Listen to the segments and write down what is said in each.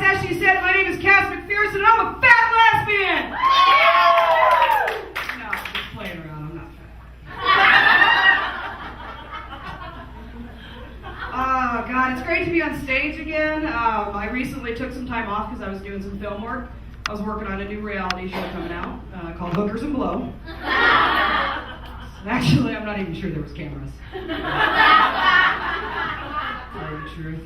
as she said, my name is Kass McPherson, and I'm a fat lesbian! No, just playing around, I'm not fat. Oh, God, it's great to be on stage again. I recently took some time off because I was doing some film work. I was working on a new reality show coming out called Hookers and Blow. Actually, I'm not even sure there was cameras. Tell you the truth.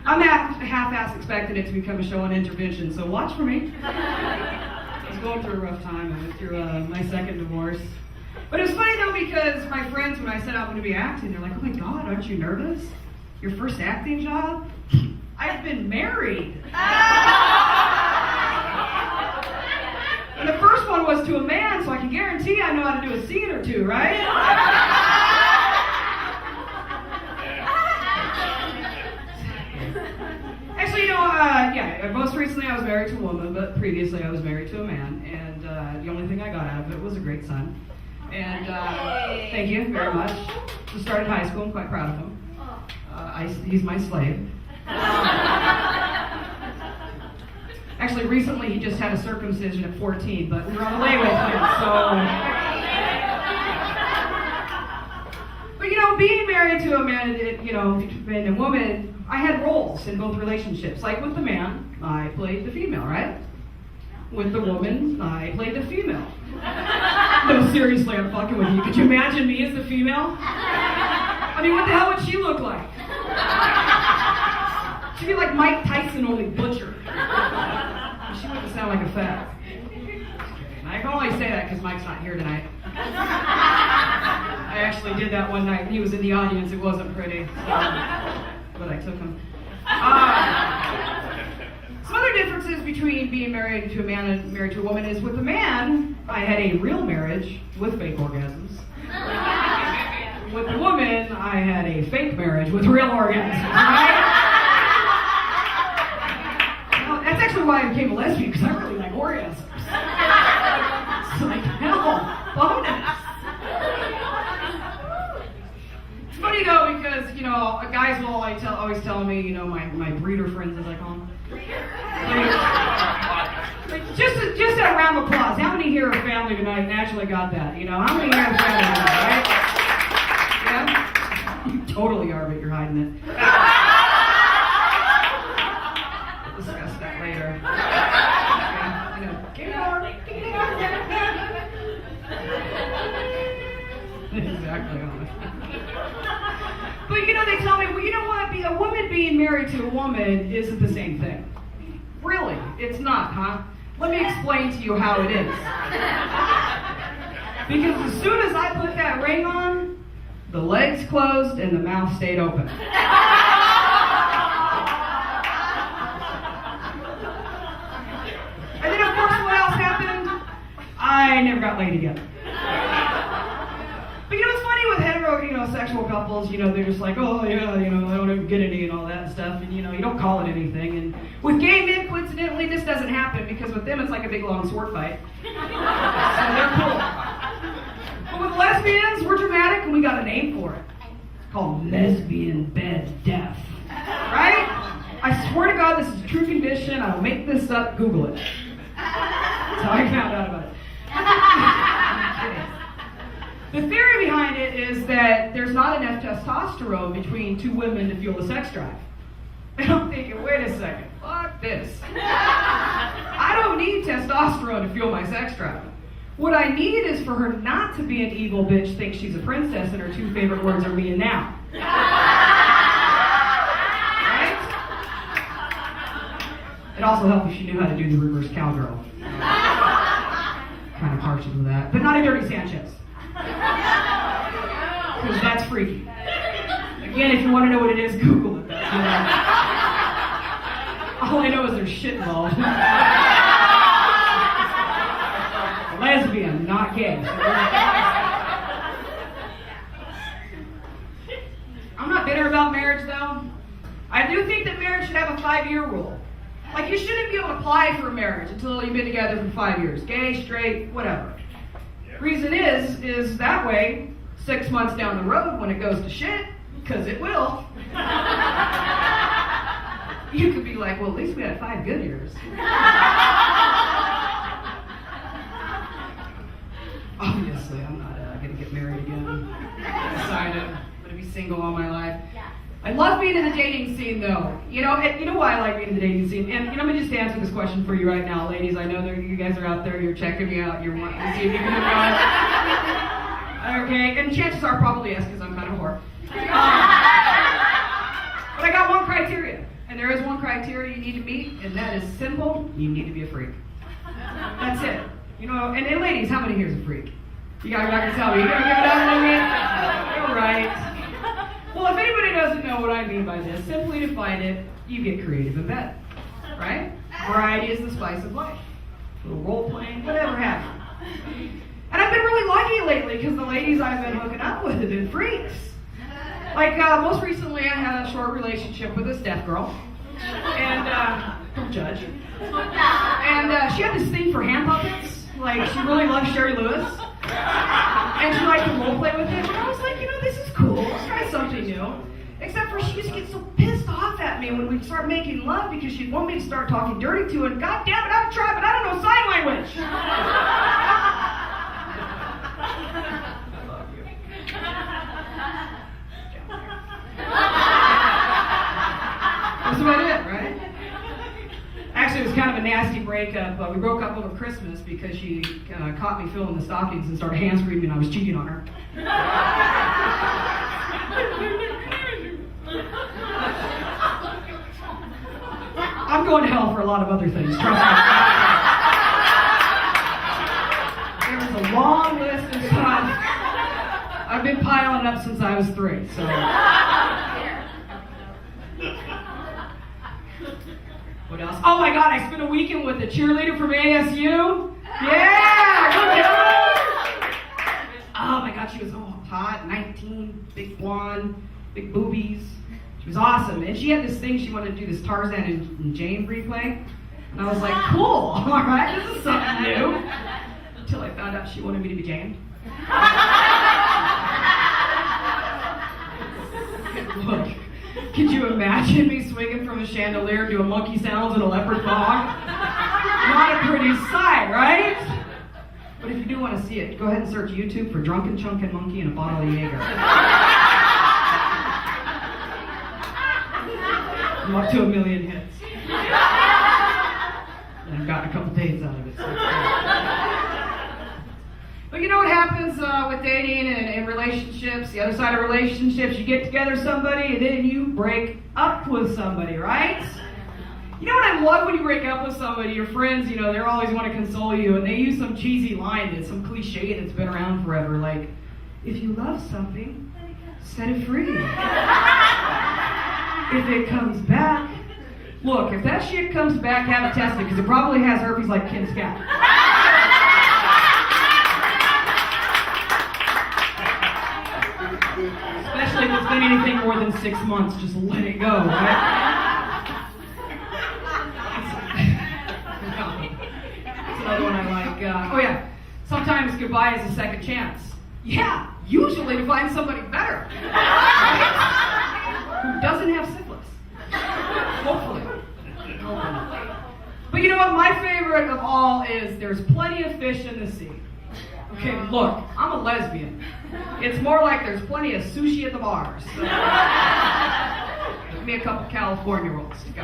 I'm half-ass expecting it to become a show on intervention, so watch for me. I was going through a rough time. I went through my second divorce. But it was funny though because my friends, when I said I'm going to be acting, they're like, oh my God, aren't you nervous? Your first acting job? I've been married. And the first one was to a man, so I can guarantee I know how to do a scene or two, right? Actually, most recently I was married to a woman, but previously I was married to a man, and the only thing I got out of it was a great son. And thank you very much. Just started high school, I'm quite proud of him. He's my slave. Actually, recently he just had a circumcision at 14, but we were on the way with him, so... But being married to a man, and a woman, I had roles in both relationships. Like with the man, I played the female, right? With the woman, I played the female. No, seriously, I'm fucking with you. Could you imagine me as the female? I mean, what the hell would she look like? She'd be like Mike Tyson, only butcher. She wouldn't sound like a fat. I can only say that because Mike's not here tonight. I actually did that one night. He was in the audience. It wasn't pretty. But I took him. Some other differences between being married to a man and married to a woman is with a man, I had a real marriage with fake orgasms. With the woman, I had a fake marriage with real orgasms. Right? Well, that's actually why I became a lesbian, because I really like orgasms. It's like, hell, bonus. It's funny though, because, guys will always tell me, my breeder friends, as I call them. Just a round of applause. How many here are family tonight naturally got that? How many here are family tonight, right? Yeah? You totally are, but you're hiding it. We'll discuss that later. Exactly. But they tell me, well, you know what? A woman being married to a woman isn't the same thing. Really? It's not, huh? Let me explain to you how it is. Because as soon as I put that ring on, the legs closed and the mouth stayed open. And then, of course, what else happened? I never got laid again. But it's funny with sexual couples, they're just like, oh yeah, I don't ever get any and all that stuff, and you don't call it anything. And with gay men, coincidentally, this doesn't happen because with them it's like a big long sword fight. So they're cool. But with lesbians, we're dramatic and we got a name for it. It's called lesbian bed death. Right? I swear to God, this is a true condition. I don't make this up. Google it. That's how I found out about it. I'm kidding. The theory behind it is that there's not enough testosterone between two women to fuel the sex drive. And I'm thinking, wait a second, fuck this. I don't need testosterone to fuel my sex drive. What I need is for her not to be an evil bitch, think she's a princess, and her two favorite words are me and now. Right? It also helped if she knew how to do the reverse cowgirl. Kind of partial to that, but not a Dirty Sanchez. Because that's freaky. Again, if you want to know what it is, Google it. All I know is there's shit involved. Lesbian, not gay. I'm not bitter about marriage, though. I do think that marriage should have a 5-year rule. Like, you shouldn't be able to apply for a marriage until you've been together for 5 years. Gay, straight, whatever. Reason is that way, 6 months down the road when it goes to shit, because it will, You could be like, well, at least we had 5 good years. Obviously, I'm not going to get married again. I decided I'm going to be single all my life. I love being in the dating scene, though. You know why I like being in the dating scene? And let me just answer this question for you right now, ladies. I know that you guys are out there, you're checking me out, you're wanting to see if you can hook up. Okay, and chances are probably yes, because I'm kind of a whore. But I got one criteria, and there is one criteria you need to meet, and that is simple: you need to be a freak. That's it. And ladies, how many here is a freak? You guys are going to tell me. You going to give it up on me? You're right. Well, if anybody doesn't know what I mean by this, simply define it, you get creative in bed. Right? Variety is the spice of life. A little role-playing, whatever have you. And I've been really lucky lately, because the ladies I've been hooking up with have been freaks. Like, most recently I had a short relationship with this deaf girl. And, don't judge. And she had this thing for hand puppets. Like, she really loved Sherry Lewis. And she liked to role play with it. And I was like, this is cool. Let's try something new. Except for she used to get so pissed off at me when we'd start making love because she'd want me to start talking dirty to her. And God damn it, I've tried, but I don't know sign language. That's about it, right? Actually, it was kind of a nasty breakup. We broke up over Christmas because she caught me filling the stockings and started hand screaming I was cheating on her. I'm going to hell for a lot of other things, trust me. There's a long list of stuff. I've been piling up since I was 3, so... What else? Oh my God, I spent a weekend with a cheerleader from ASU. Yeah! Oh my God, she was hot, 19, big blonde, big boobies. She was awesome. And she had this thing, she wanted to do this Tarzan and Jane replay. And I was like, cool, all right, this is something new. Until I found out she wanted me to be Jane. Look. Could you imagine me swinging from a chandelier doing monkey sounds in a leopard fog? Not a pretty sight, right? But if you do want to see it, go ahead and search YouTube for Drunken Chunkin' Monkey and a bottle of Jaeger. I'm up to 1 million hits. And I've gotten a couple days out of it. So but you know what happens with dating and relationships, the other side of relationships, you get together with somebody and then you break up with somebody, right? You know what I love when you break up with somebody, your friends, they always want to console you and they use some cheesy line, that's some cliche that's been around forever, like, if you love something, set it free. If it comes back, look, if that shit comes back, have it tested, because it probably has herpes like Kim's cat. Especially if it's been anything more than 6 months, just let it go, right? That's another one I like. Oh yeah, sometimes goodbye is a second chance. Yeah, usually to find somebody better. Right? Who doesn't have syphilis. Hopefully. But you know what? My favorite of all is there's plenty of fish in the sea. Okay, look, I'm a lesbian. It's more like there's plenty of sushi at the bars. So give me a couple California rolls to go.